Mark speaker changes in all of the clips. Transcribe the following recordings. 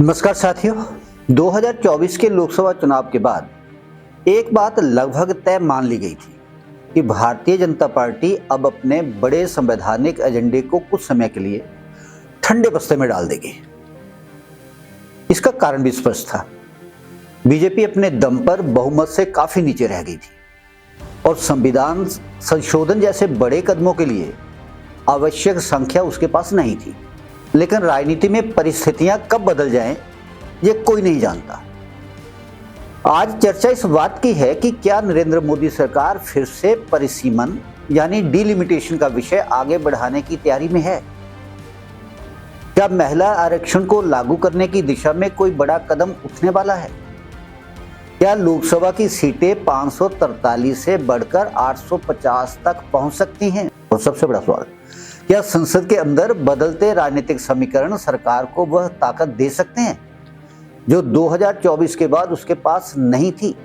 Speaker 1: नमस्कार साथियों। 2024 के लोकसभा चुनाव के बाद एक बात लगभग तय मान ली गई थी कि भारतीय जनता पार्टी अब अपने बड़े संवैधानिक एजेंडे को कुछ समय के लिए ठंडे बस्ते में डाल देगी। इसका कारण भी स्पष्ट था। बीजेपी अपने दम पर बहुमत से काफी नीचे रह गई थी और संविधान संशोधन जैसे बड़े कदमों के लिए आवश्यक संख्या उसके पास नहीं थी। लेकिन राजनीति में परिस्थितियां कब बदल जाएं, ये कोई नहीं जानता। आज चर्चा इस बात की है कि क्या नरेंद्र मोदी सरकार फिर से परिसीमन यानी डिलिमिटेशन का विषय आगे बढ़ाने की तैयारी में है। क्या महिला आरक्षण को लागू करने की दिशा में कोई बड़ा कदम उठने वाला है। क्या लोकसभा की सीटें 543 से बढ़कर 850 तक पहुंच सकती हैं। और सबसे बड़ा सवाल, क्या संसद के अंदर बदलते राजनीतिक समीकरण सरकार को वह ताकत दे सकते हैं जो 2024 के बाद उसके पास नहीं थी।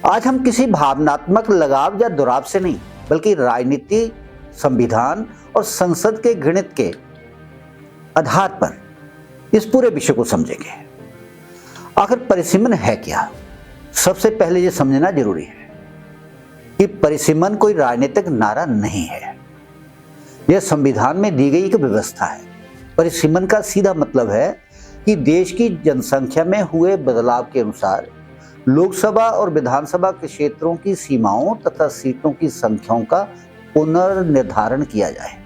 Speaker 1: आज हम किसी भावनात्मक लगाव या दुराव से नहीं, बल्कि राजनीति, संविधान और संसद के गणित के आधार पर इस पूरे विषय को समझेंगे। आखिर परिसीमन है क्या। सबसे पहले यह समझना जरूरी है कि परिसीमन कोई राजनीतिक नारा नहीं है। यह संविधान में दी गई एक व्यवस्था है। परिसीमन का सीधा मतलब है कि देश की जनसंख्या में हुए बदलाव के अनुसार लोकसभा और विधानसभा के क्षेत्रों की सीमाओं तथा सीटों की संख्याओं का पुनर्निर्धारण किया जाए।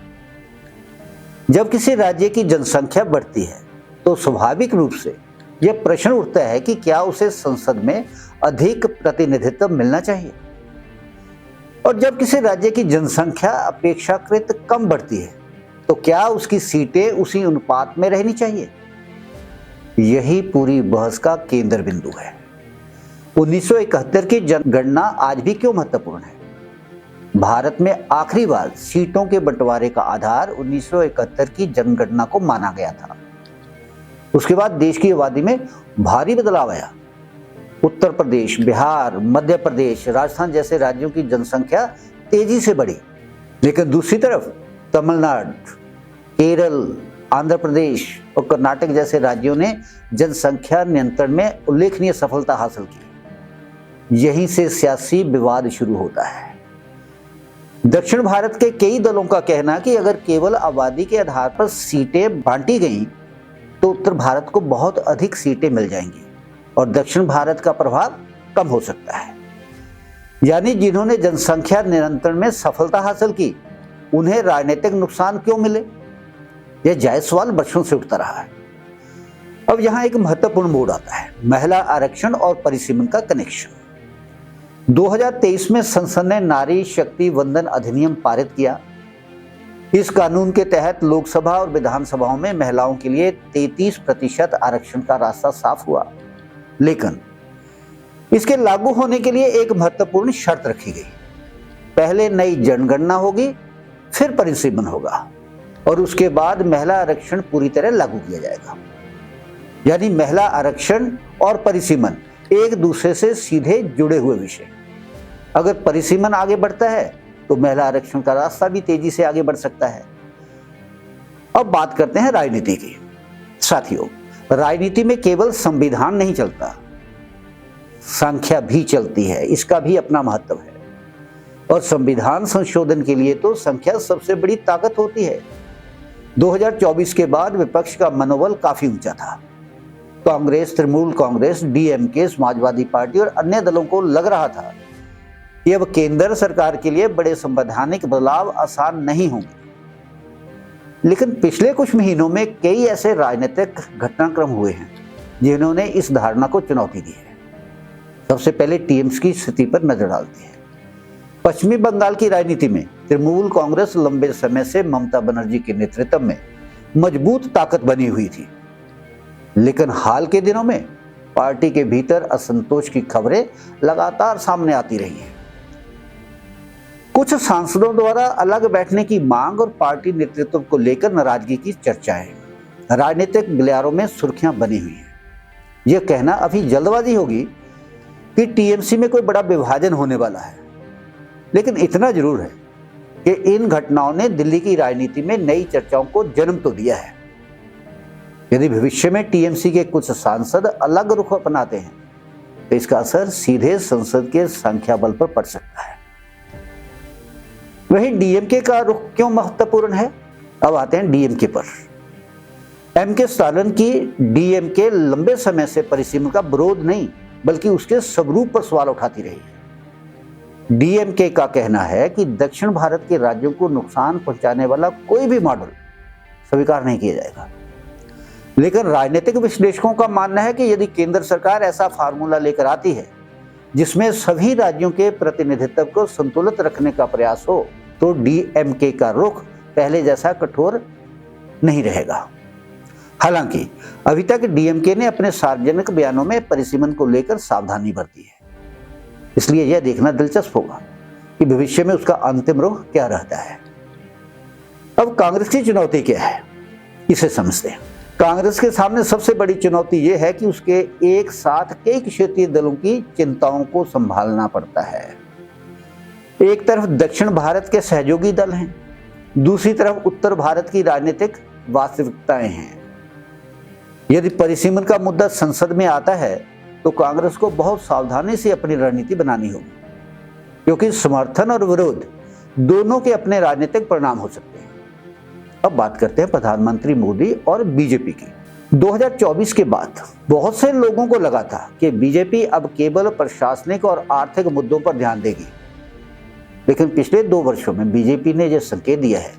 Speaker 1: जब किसी राज्य की जनसंख्या बढ़ती है तो स्वाभाविक रूप से यह प्रश्न उठता है कि क्या उसे संसद में अधिक प्रतिनिधित्व मिलना चाहिए। और जब किसी राज्य की जनसंख्या अपेक्षाकृत कम बढ़ती है तो क्या उसकी सीटें उसी अनुपात में रहनी चाहिए। यही पूरी बहस का केंद्र बिंदु है। 1971 की जनगणना आज भी क्यों महत्वपूर्ण है। भारत में आखिरी बार सीटों के बंटवारे का आधार 1971 की जनगणना को माना गया था। उसके बाद देश की आबादी में भारी बदलाव आया। उत्तर प्रदेश, बिहार, मध्य प्रदेश, राजस्थान जैसे राज्यों की जनसंख्या तेजी से बढ़ी। लेकिन दूसरी तरफ तमिलनाडु, केरल, आंध्र प्रदेश और कर्नाटक जैसे राज्यों ने जनसंख्या नियंत्रण में उल्लेखनीय सफलता हासिल की। यहीं से सियासी विवाद शुरू होता है। दक्षिण भारत के कई दलों का कहना कि अगर केवल आबादी के आधार पर सीटें बांटी गईं तो उत्तर भारत को बहुत अधिक सीटें मिल जाएंगी और दक्षिण भारत का प्रभाव कम हो सकता है। यानी जिन्होंने जनसंख्या नियंत्रण में सफलता हासिल की उन्हें राजनीतिक नुकसान क्यों मिले। यह जायज सवाल वर्षों से उठता रहा है। अब यहां एक महत्वपूर्ण मोड़ आता है, महिला आरक्षण और परिसीमन का कनेक्शन। 2023 में संसद ने नारी शक्ति वंदन अधिनियम पारित किया। इस कानून के तहत लोकसभा और विधानसभाओं में महिलाओं के लिए 33% आरक्षण का रास्ता साफ हुआ। लेकिन इसके लागू होने के लिए एक महत्वपूर्ण शर्त रखी गई। पहले नई जनगणना होगी, फिर परिसीमन होगा और उसके बाद महिला आरक्षण पूरी तरह लागू किया जाएगा। यानी महिला आरक्षण और परिसीमन एक दूसरे से सीधे जुड़े हुए विषय। अगर परिसीमन आगे बढ़ता है तो महिला आरक्षण का रास्ता भी तेजी से आगे बढ़ सकता है। अब बात करते हैं राजनीति की। साथियों, राजनीति में केवल संविधान नहीं चलता, संख्या भी चलती है। इसका भी अपना महत्व है और संविधान संशोधन के लिए तो संख्या सबसे बड़ी ताकत होती है। 2024 के बाद विपक्ष का मनोबल काफी ऊंचा था। कांग्रेस, तृणमूल कांग्रेस, डीएमके, समाजवादी पार्टी और अन्य दलों को लग रहा था कि अब केंद्र सरकार के लिए बड़े संवैधानिक बदलाव आसान नहीं होंगे। लेकिन पिछले कुछ महीनों में कई ऐसे राजनीतिक घटनाक्रम हुए हैं जिन्होंने इस धारणा को चुनौती दी है। सबसे पहले टीएमसी की स्थिति पर नजर डालते हैं। पश्चिमी बंगाल की राजनीति में तृणमूल कांग्रेस लंबे समय से ममता बनर्जी के नेतृत्व में मजबूत ताकत बनी हुई थी। लेकिन हाल के दिनों में पार्टी के भीतर असंतोष की खबरें लगातार सामने आती रही हैं। कुछ सांसदों द्वारा अलग बैठने की मांग और पार्टी नेतृत्व को लेकर नाराजगी की चर्चाएं राजनीतिक गलियारों में सुर्खियां बनी हुई हैं। यह कहना अभी जल्दबाजी होगी कि टीएमसी में कोई बड़ा विभाजन होने वाला है। लेकिन इतना जरूर है कि इन घटनाओं ने दिल्ली की राजनीति में नई चर्चाओं को जन्म तो दिया है। यदि भविष्य में टीएमसी के कुछ सांसद अलग रुख अपनाते हैं तो इसका असर सीधे संसद के संख्या बल पर पड़ सकता है। वहीं डीएमके का रुख क्यों महत्वपूर्ण है? अब आते हैं डीएमके पर। एमके स्टालिन की डीएमके लंबे समय से परिसीमन का विरोध नहीं बल्कि उसके स्वरूप पर सवाल उठाती रही है। डीएमके का कहना है कि दक्षिण भारत के राज्यों को नुकसान पहुंचाने वाला कोई भी मॉडल स्वीकार नहीं किया जाएगा। लेकिन राजनीतिक विश्लेषकों का मानना है कि यदि केंद्र सरकार ऐसा फार्मूला लेकर आती है जिसमें सभी राज्यों के प्रतिनिधित्व को संतुलित रखने का प्रयास हो तो डीएमके का रुख पहले जैसा कठोर नहीं रहेगा। हालांकि अभी तक डीएमके ने अपने सार्वजनिक बयानों में परिसीमन को लेकर सावधानी बरती है, इसलिए यह देखना दिलचस्प होगा कि भविष्य में उसका अंतिम रुख क्या रहता है। अब कांग्रेस की चुनौती क्या है, इसे समझते हैं। कांग्रेस के सामने सबसे बड़ी चुनौती यह है कि उसके एक साथ कई क्षेत्रीय दलों की चिंताओं को संभालना पड़ता है। एक तरफ दक्षिण भारत के सहयोगी दल हैं, दूसरी तरफ उत्तर भारत की राजनीतिक वास्तविकताएं हैं। यदि परिसीमन का मुद्दा संसद में आता है तो कांग्रेस को बहुत सावधानी से अपनी रणनीति बनानी होगी, क्योंकि समर्थन और विरोध दोनों के अपने राजनीतिक परिणाम हो सकते हैं। अब बात करते हैं प्रधानमंत्री मोदी और बीजेपी की। 2024 के बाद बहुत से लोगों को लगा था कि बीजेपी अब केवल प्रशासनिक और आर्थिक मुद्दों पर ध्यान देगी, लेकिन पिछले 2 वर्षों में बीजेपी ने यह संकेत दिया है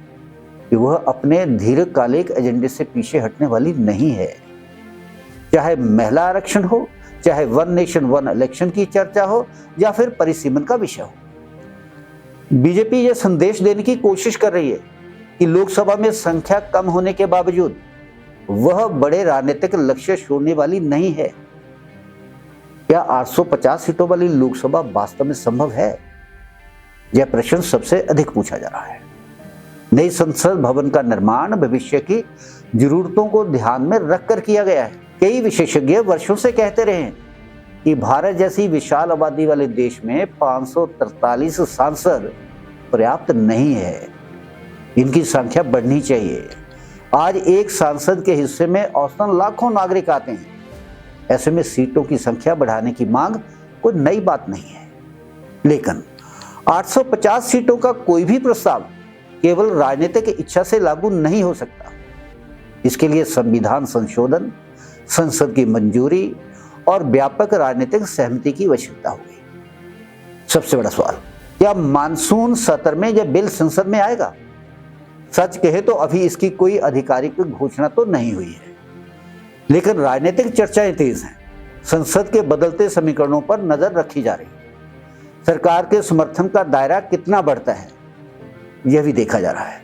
Speaker 1: कि वह अपने दीर्घकालिक एजेंडे से पीछे हटने वाली नहीं है। चाहे महिला आरक्षण हो, चाहे वन नेशन वन इलेक्शन की चर्चा हो या फिर परिसीमन का विषय हो, बीजेपी यह संदेश देने की कोशिश कर रही है कि लोकसभा में संख्या कम होने के बावजूद वह बड़े राजनीतिक लक्ष्य छोड़ने वाली नहीं है। क्या 850 सीटों वाली लोकसभा वास्तव में संभव है? यह प्रश्न सबसे अधिक पूछा जा रहा है। नई संसद भवन का निर्माण भविष्य की जरूरतों को ध्यान में रखकर किया गया है। कई विशेषज्ञ वर्षों से कहते रहे हैं कि भारत जैसी विशाल आबादी वाले देश में 543 सांसद पर्याप्त नहीं है, इनकी संख्या बढ़नी चाहिए। आज एक सांसद के हिस्से में औसतन लाखों नागरिक आते हैं। ऐसे में सीटों की संख्या बढ़ाने की मांग कोई नई बात नहीं है, लेकिन 850 सीटों का कोई भी प्रस्ताव केवल राजनीतिक इच्छा से लागू नहीं हो सकता। इसके लिए संविधान संशोधन, संसद की मंजूरी और व्यापक राजनीतिक सहमति की आवश्यकता होगी। सबसे बड़ा सवाल, क्या मानसून सत्र में यह बिल संसद में आएगा? सच कहे तो अभी इसकी कोई आधिकारिक घोषणा तो नहीं हुई है, लेकिन राजनीतिक चर्चाएं तेज हैं। संसद के बदलते समीकरणों पर नजर रखी जा रही है। सरकार के समर्थन का दायरा कितना बढ़ता है यह भी देखा जा रहा है,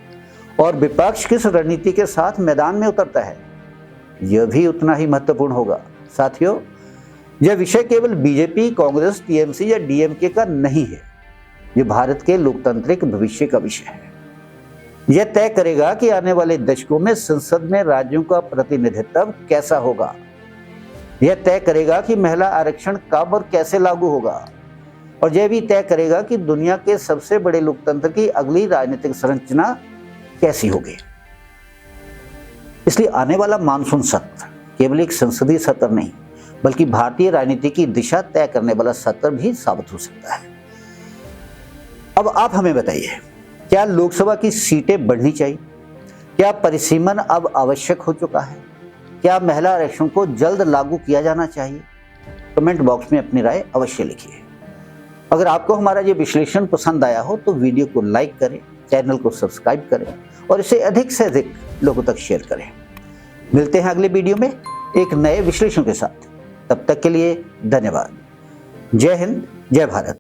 Speaker 1: और विपक्ष किस रणनीति के साथ मैदान में उतरता है यह भी उतना ही महत्वपूर्ण होगा। साथियों, यह विषय केवल बीजेपी, कांग्रेस, टीएमसी या डीएमके का नहीं है, यह भारत के लोकतांत्रिक भविष्य का विषय है। यह तय करेगा कि आने वाले दशकों में संसद में राज्यों का प्रतिनिधित्व कैसा होगा। यह तय करेगा कि महिला आरक्षण कब और कैसे लागू होगा, और यह भी तय करेगा कि दुनिया के सबसे बड़े लोकतंत्र की अगली राजनीतिक संरचना कैसी होगी। इसलिए आने वाला मानसून सत्र केवल एक संसदीय सत्र नहीं बल्कि भारतीय राजनीति की दिशा तय करने वाला सत्र भी साबित हो सकता है। अब आप हमें बताइए, क्या लोकसभा की सीटें बढ़नी चाहिए? क्या परिसीमन अब आवश्यक हो चुका है? क्या महिला आरक्षण को जल्द लागू किया जाना चाहिए? कमेंट बॉक्स में अपनी राय अवश्य लिखिए। अगर आपको हमारा ये विश्लेषण पसंद आया हो तो वीडियो को लाइक करें, चैनल को सब्सक्राइब करें और इसे अधिक से अधिक लोगों तक शेयर करें। मिलते हैं अगले वीडियो में एक नए विश्लेषण के साथ। तब तक के लिए धन्यवाद। जय हिंद, जय भारत।